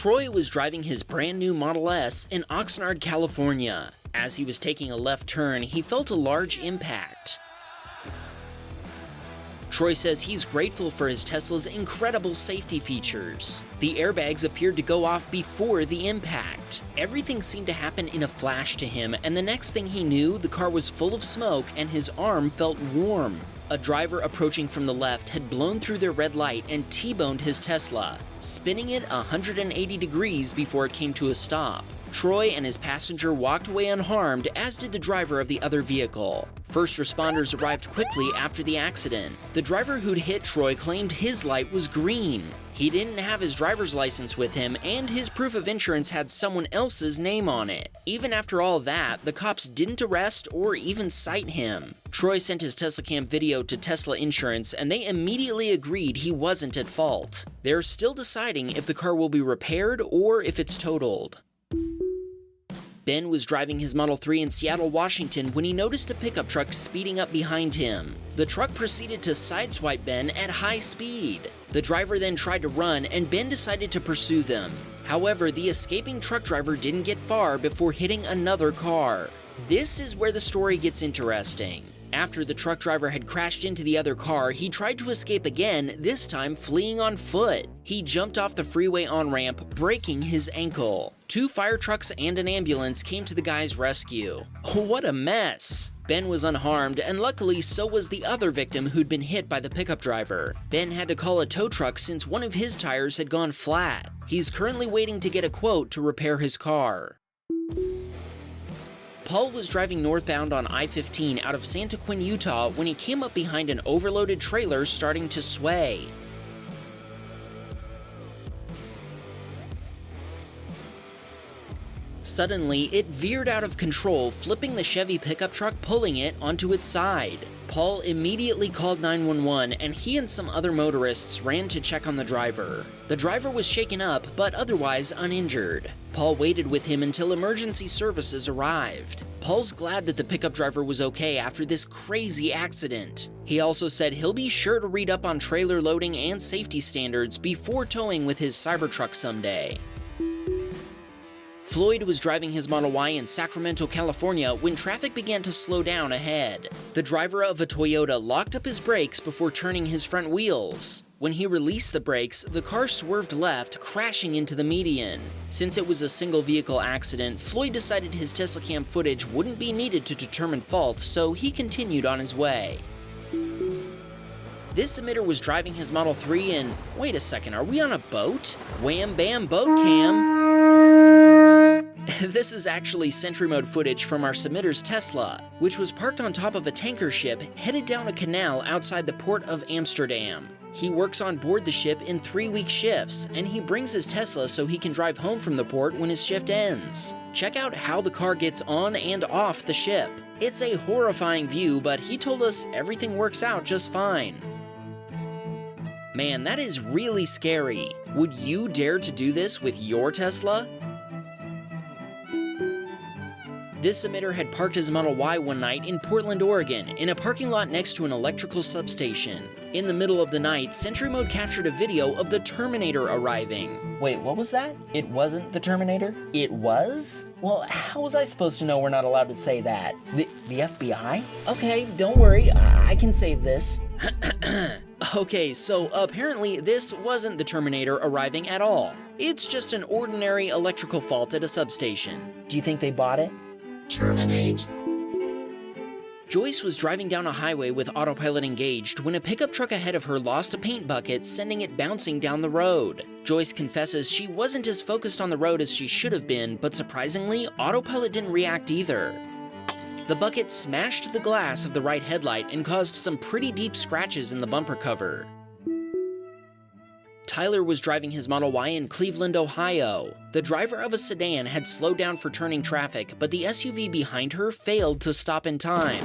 Troy was driving his brand new Model S in Oxnard, California. As he was taking a left turn, he felt a large impact. Troy says he's grateful for his Tesla's incredible safety features. The airbags appeared to go off before the impact. Everything seemed to happen in a flash to him, and the next thing he knew, the car was full of smoke and his arm felt warm. A driver approaching from the left had blown through their red light and T-boned his Tesla, spinning it 180 degrees before it came to a stop. Troy and his passenger walked away unharmed, as did the driver of the other vehicle. First responders arrived quickly after the accident. The driver who'd hit Troy claimed his light was green. He didn't have his driver's license with him, and his proof of insurance had someone else's name on it. Even after all that, the cops didn't arrest or even cite him. Troy sent his Teslacam video to Tesla Insurance, and they immediately agreed he wasn't at fault. They're still deciding if the car will be repaired or if it's totaled. Ben was driving his Model 3 in Seattle, Washington when he noticed a pickup truck speeding up behind him. The truck proceeded to sideswipe Ben at high speed. The driver then tried to run, and Ben decided to pursue them. However, the escaping truck driver didn't get far before hitting another car. This is where the story gets interesting. After the truck driver had crashed into the other car, he tried to escape again, this time fleeing on foot. He jumped off the freeway on-ramp, breaking his ankle. 2 fire trucks and an ambulance came to the guy's rescue. What a mess! Ben was unharmed, and luckily so was the other victim who'd been hit by the pickup driver. Ben had to call a tow truck since one of his tires had gone flat. He's currently waiting to get a quote to repair his car. Paul was driving northbound on I-15 out of Santa Quin, Utah when he came up behind an overloaded trailer starting to sway. Suddenly, it veered out of control, flipping the Chevy pickup truck, pulling it onto its side. Paul immediately called 911, and he and some other motorists ran to check on the driver. The driver was shaken up, but otherwise uninjured. Paul waited with him until emergency services arrived. Paul's glad that the pickup driver was okay after this crazy accident. He also said he'll be sure to read up on trailer loading and safety standards before towing with his Cybertruck someday. Floyd was driving his Model Y in Sacramento, California when traffic began to slow down ahead. The driver of a Toyota locked up his brakes before turning his front wheels. When he released the brakes, the car swerved left, crashing into the median. Since it was a single vehicle accident, Floyd decided his Teslacam footage wouldn't be needed to determine fault, so he continued on his way. This emitter was driving his Model 3 in... Wait a second, are we on a boat? Wham bam boat cam! This is actually Sentry mode footage from our submitter's Tesla, which was parked on top of a tanker ship headed down a canal outside the port of Amsterdam. He works on board the ship in 3-week shifts, and he brings his Tesla so he can drive home from the port when his shift ends. Check out how the car gets on and off the ship. It's a horrifying view, but he told us everything works out just fine. Man, that is really scary. Would you dare to do this with your Tesla? This emitter had parked his Model Y one night in Portland, Oregon, in a parking lot next to an electrical substation. In the middle of the night, Sentry mode captured a video of the Terminator arriving. Wait, what was that? It wasn't the Terminator? It was? Well, how was I supposed to know we're not allowed to say that? The FBI? Okay, don't worry, I can save this. Okay, so apparently this wasn't the Terminator arriving at all. It's just an ordinary electrical fault at a substation. Do you think they bought it? Terminate. Joyce was driving down a highway with autopilot engaged when a pickup truck ahead of her lost a paint bucket, sending it bouncing down the road. Joyce confesses she wasn't as focused on the road as she should have been, but surprisingly, autopilot didn't react either. The bucket smashed the glass of the right headlight and caused some pretty deep scratches in the bumper cover. Tyler was driving his Model Y in Cleveland, Ohio. The driver of a sedan had slowed down for turning traffic, but the SUV behind her failed to stop in time.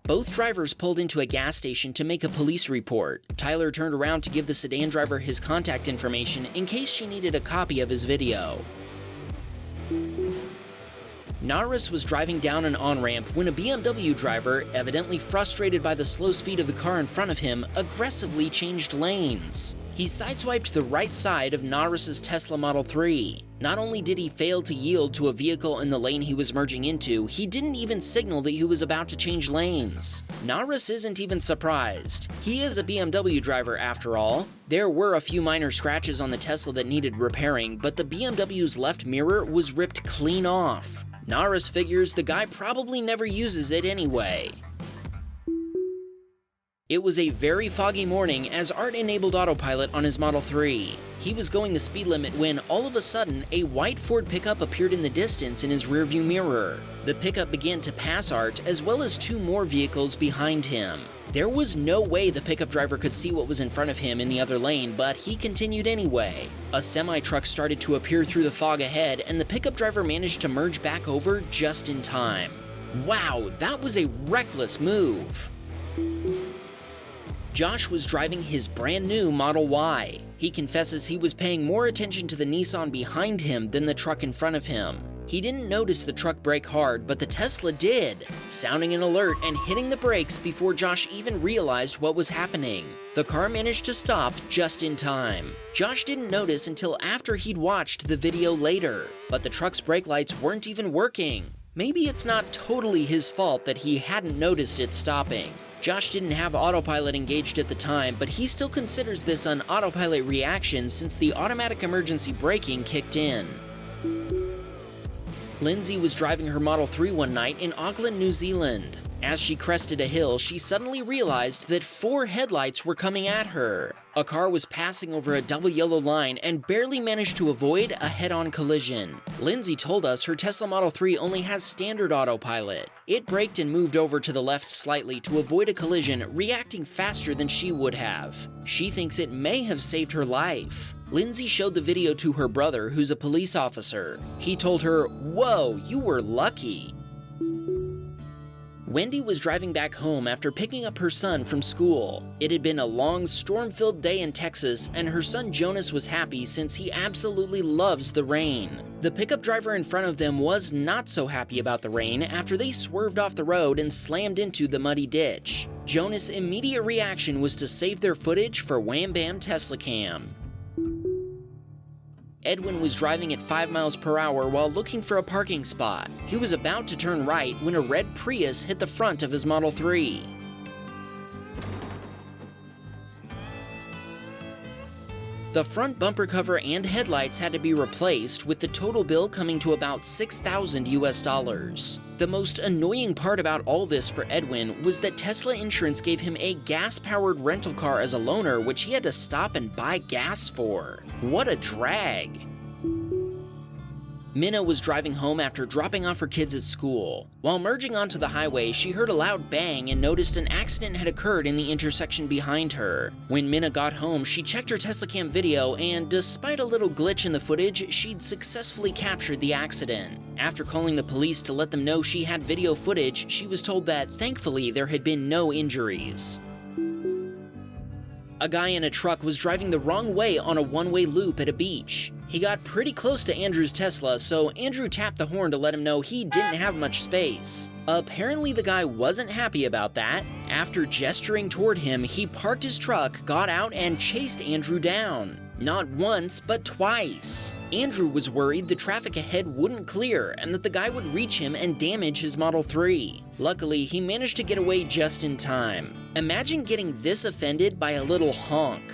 Both drivers pulled into a gas station to make a police report. Tyler turned around to give the sedan driver his contact information in case she needed a copy of his video. Naris was driving down an on-ramp when a BMW driver, evidently frustrated by the slow speed of the car in front of him, aggressively changed lanes. He sideswiped the right side of Norris's Tesla Model 3. Not only did he fail to yield to a vehicle in the lane he was merging into, he didn't even signal that he was about to change lanes. Norris isn't even surprised. He is a BMW driver after all. There were a few minor scratches on the Tesla that needed repairing, but the BMW's left mirror was ripped clean off. Norris figures the guy probably never uses it anyway. It was a very foggy morning as Art enabled autopilot on his Model 3. He was going the speed limit when, all of a sudden, a white Ford pickup appeared in the distance in his rearview mirror. The pickup began to pass Art, as well as 2 more vehicles behind him. There was no way the pickup driver could see what was in front of him in the other lane, but he continued anyway. A semi-truck started to appear through the fog ahead, and the pickup driver managed to merge back over just in time. Wow, that was a reckless move! Josh was driving his brand new Model Y. He confesses he was paying more attention to the Nissan behind him than the truck in front of him. He didn't notice the truck brake hard, but the Tesla did, sounding an alert and hitting the brakes before Josh even realized what was happening. The car managed to stop just in time. Josh didn't notice until after he'd watched the video later, but the truck's brake lights weren't even working. Maybe it's not totally his fault that he hadn't noticed it stopping. Josh didn't have autopilot engaged at the time, but he still considers this an autopilot reaction since the automatic emergency braking kicked in. Lindsay was driving her Model 3 one night in Auckland, New Zealand. As she crested a hill, she suddenly realized that 4 headlights were coming at her. A car was passing over a double yellow line and barely managed to avoid a head-on collision. Lindsay told us her Tesla Model 3 only has standard autopilot. It braked and moved over to the left slightly to avoid a collision, reacting faster than she would have. She thinks it may have saved her life. Lindsay showed the video to her brother, who's a police officer. He told her, "Whoa, you were lucky." Wendy was driving back home after picking up her son from school. It had been a long, storm-filled day in Texas, and her son Jonas was happy since he absolutely loves the rain. The pickup driver in front of them was not so happy about the rain after they swerved off the road and slammed into the muddy ditch. Jonas' immediate reaction was to save their footage for Wham Bam Teslacam. Edwin was driving at 5 miles per hour while looking for a parking spot. He was about to turn right when a red Prius hit the front of his Model 3. The front bumper cover and headlights had to be replaced, with the total bill coming to about $6,000 US. The most annoying part about all this for Edwin was that Tesla Insurance gave him a gas-powered rental car as a loaner, which he had to stop and buy gas for. What a drag! Minna was driving home after dropping off her kids at school. While merging onto the highway, she heard a loud bang and noticed an accident had occurred in the intersection behind her. When Minna got home, she checked her Teslacam video, and despite a little glitch in the footage, she'd successfully captured the accident. After calling the police to let them know she had video footage, she was told that, thankfully, there had been no injuries. A guy in a truck was driving the wrong way on a one-way loop at a beach. He got pretty close to Andrew's Tesla, so Andrew tapped the horn to let him know he didn't have much space. Apparently the guy wasn't happy about that. After gesturing toward him, he parked his truck, got out, and chased Andrew down. Not once, but twice. Andrew was worried the traffic ahead wouldn't clear and that the guy would reach him and damage his Model 3. Luckily, he managed to get away just in time. Imagine getting this offended by a little honk.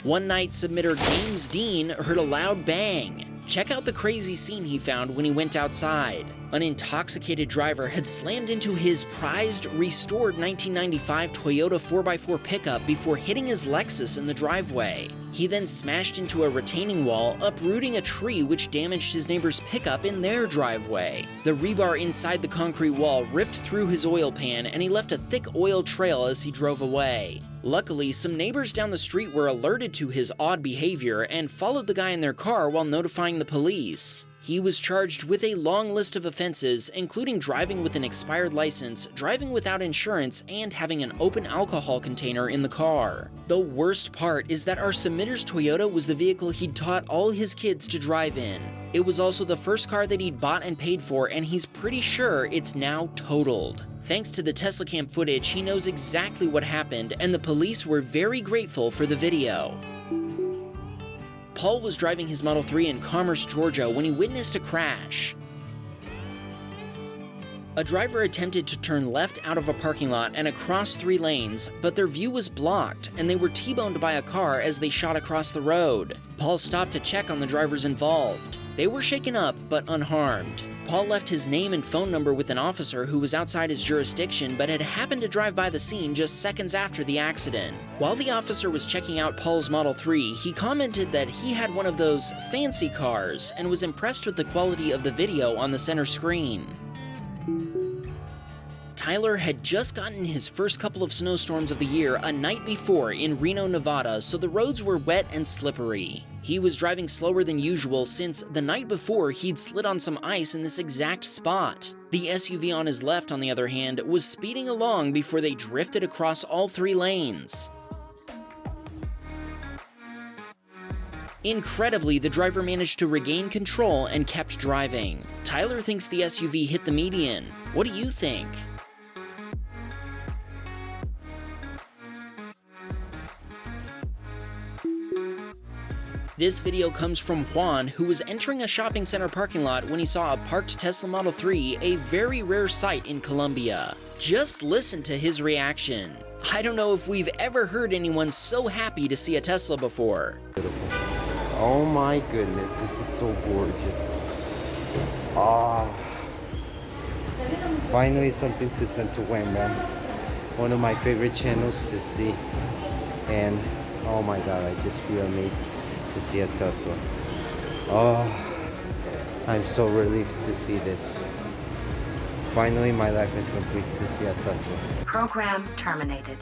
One night, submitter James Dean heard a loud bang. Check out the crazy scene he found when he went outside. An intoxicated driver had slammed into his prized, restored 1995 Toyota 4x4 pickup before hitting his Lexus in the driveway. He then smashed into a retaining wall, uprooting a tree which damaged his neighbor's pickup in their driveway. The rebar inside the concrete wall ripped through his oil pan, and he left a thick oil trail as he drove away. Luckily, some neighbors down the street were alerted to his odd behavior and followed the guy in their car while notifying the police. He was charged with a long list of offenses, including driving with an expired license, driving without insurance, and having an open alcohol container in the car. The worst part is that our submitter's Toyota was the vehicle he'd taught all his kids to drive in. It was also the first car that he'd bought and paid for, and he's pretty sure it's now totaled. Thanks to the Teslacam footage, he knows exactly what happened, and the police were very grateful for the video. Paul was driving his Model 3 in Commerce, Georgia when he witnessed a crash. A driver attempted to turn left out of a parking lot and across 3 lanes, but their view was blocked, and they were T-boned by a car as they shot across the road. Paul stopped to check on the drivers involved. They were shaken up, but unharmed. Paul left his name and phone number with an officer who was outside his jurisdiction but had happened to drive by the scene just seconds after the accident. While the officer was checking out Paul's Model 3, he commented that he had one of those fancy cars and was impressed with the quality of the video on the center screen. Tyler had just gotten his first couple of snowstorms of the year a night before in Reno, Nevada, so the roads were wet and slippery. He was driving slower than usual since the night before he'd slid on some ice in this exact spot. The SUV on his left, on the other hand, was speeding along before they drifted across all 3 lanes. Incredibly, the driver managed to regain control and kept driving. Tyler thinks the SUV hit the median. What do you think? This video comes from Juan, who was entering a shopping center parking lot when he saw a parked Tesla Model 3, a very rare sight in Colombia. Just listen to his reaction. I don't know if we've ever heard anyone so happy to see a Tesla before. Beautiful. Oh my goodness, this is so gorgeous. Ah, finally something to send to Wham-Bam. One of my favorite channels to see. And oh my god, I just feel amazed to see a Tesla. Oh, I'm so relieved to see this. Finally, my life is complete to see a Tesla. Program terminated.